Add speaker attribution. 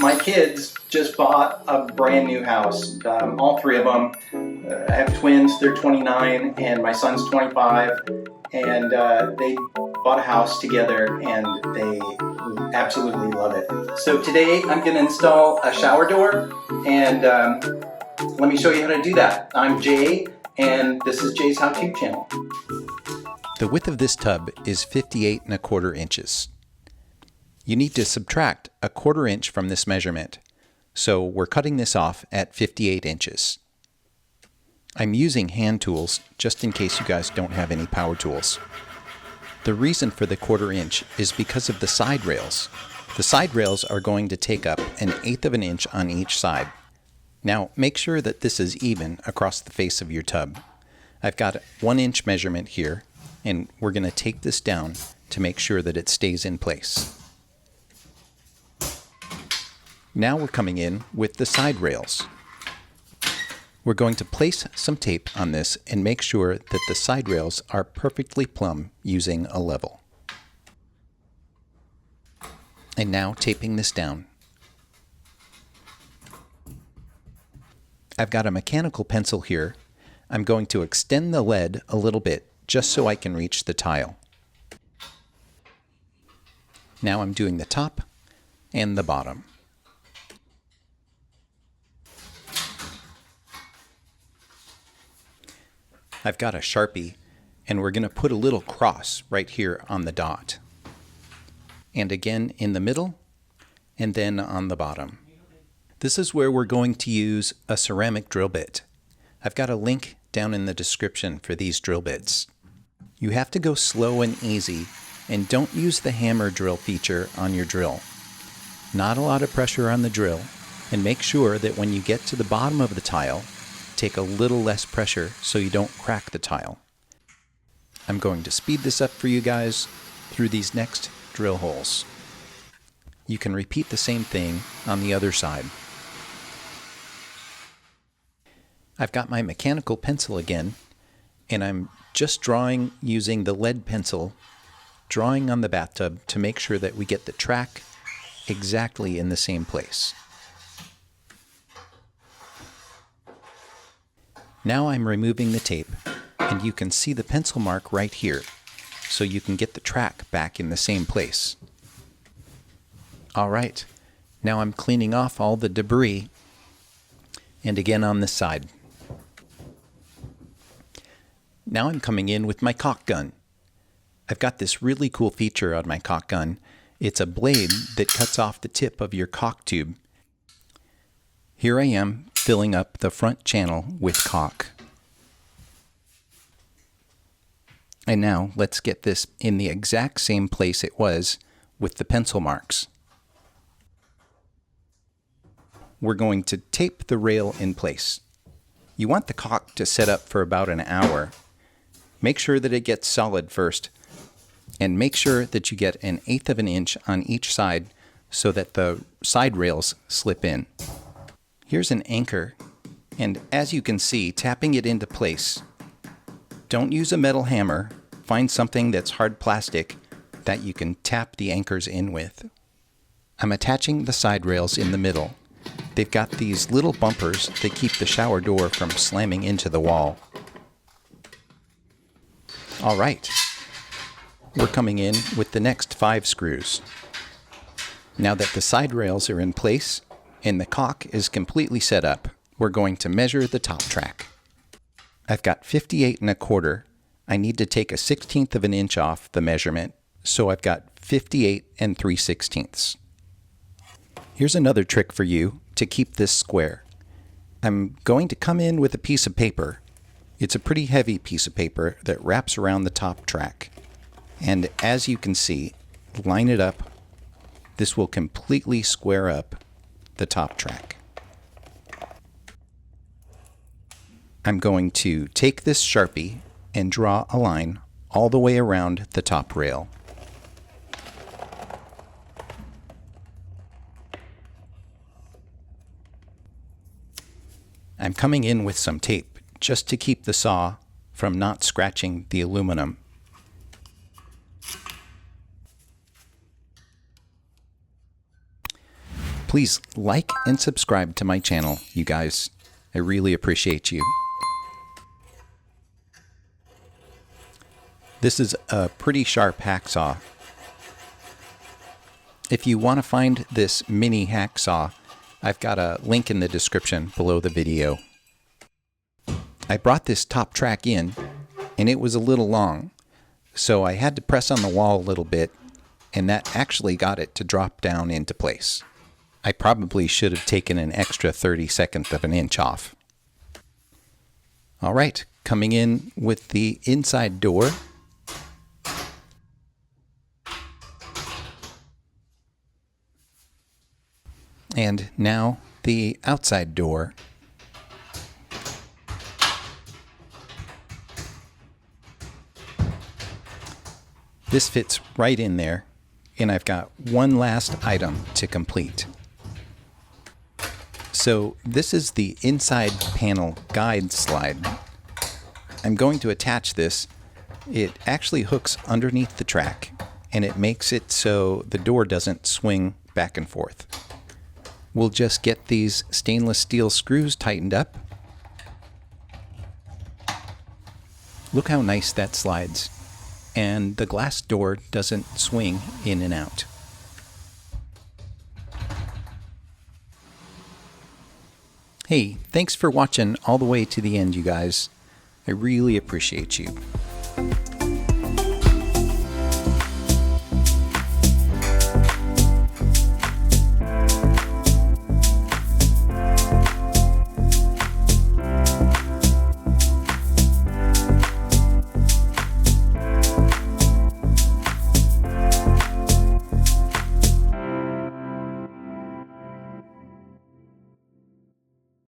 Speaker 1: my kids just bought a brand new house, all three of them. I have twins, they're 29, and my son's 25, and they bought a house together, and they absolutely love it. So today I'm going to install a shower door, and let me show you how to do that. I'm Jay, and this is Jay's How To channel.
Speaker 2: The width of this tub is 58¼ inches. You need to subtract 1/4 inch from this measurement, so we're cutting this off at 58 inches. I'm using hand tools just in case you guys don't have any power tools. The reason for the 1/4 inch is because of the side rails. The side rails are going to take up 1/8 inch on each side. Now make sure that this is even across the face of your tub. I've got a 1 inch measurement here, and we're going to take this down to make sure that it stays in place. Now we're coming in with the side rails. We're going to place some tape on this and make sure that the side rails are perfectly plumb using a level. And now taping this down. I've got a mechanical pencil here. I'm going to extend the lead a little bit just so I can reach the tile. Now I'm doing the top and the bottom. I've got a Sharpie, and we're going to put a little cross right here on the dot. And again in the middle, and then on the bottom. This is where we're going to use a ceramic drill bit. I've got a link down in the description for these drill bits. You have to go slow and easy, and don't use the hammer drill feature on your drill. Not a lot of pressure on the drill, and make sure that when you get to the bottom of the tile, take a little less pressure so you don't crack the tile. I'm going to speed this up for you guys through these next drill holes. You can repeat the same thing on the other side. I've got my mechanical pencil again, and I'm just drawing using the lead pencil, drawing on the bathtub to make sure that we get the track exactly in the same place. Now I'm removing the tape, and you can see the pencil mark right here, so you can get the track back in the same place. Alright, now I'm cleaning off all the debris, and again on this side. Now I'm coming in with my caulk gun. I've got this really cool feature on my caulk gun. It's a blade that cuts off the tip of your caulk tube. Here I am filling up the front channel with caulk. And now let's get this in the exact same place it was with the pencil marks. We're going to tape the rail in place. You want the caulk to set up for about an hour. Make sure that it gets solid first, and make sure that you get 1/8 inch on each side so that the side rails slip in. Here's an anchor, and as you can see, tapping it into place. Don't use a metal hammer. Find something that's hard plastic that you can tap the anchors in with. I'm attaching the side rails in the middle. They've got these little bumpers that keep the shower door from slamming into the wall. All right, we're coming in with the next 5 screws. Now that the side rails are in place and the caulk is completely set up, we're going to measure the top track. I've got 58¼ I need to take 1/16 inch off the measurement, so I've got 58 3/16. Here's another trick for you to keep this square. I'm going to come in with a piece of paper. It's a pretty heavy piece of paper that wraps around the top track. And as you can see, line it up. This will completely square up the top track. I'm going to take this Sharpie and draw a line all the way around the top rail. I'm coming in with some tape just to keep the saw from not scratching the aluminum. Please like and subscribe to my channel, you guys. I really appreciate you. This is a pretty sharp hacksaw. If you want to find this mini hacksaw, I've got a link in the description below the video. I brought this top track in, and it was a little long, so I had to press on the wall a little bit, and that actually got it to drop down into place. I probably should have taken an extra 32nd of an inch off. All right, coming in with the inside door. And now the outside door. This fits right in there, and I've got one last item to complete. So this is the inside panel guide slide. I'm going to attach this. It actually hooks underneath the track, and it makes it so the door doesn't swing back and forth. We'll just get these stainless steel screws tightened up. Look how nice that slides. And the glass door doesn't swing in and out. Hey, thanks for watching all the way to the end, you guys. I really appreciate you.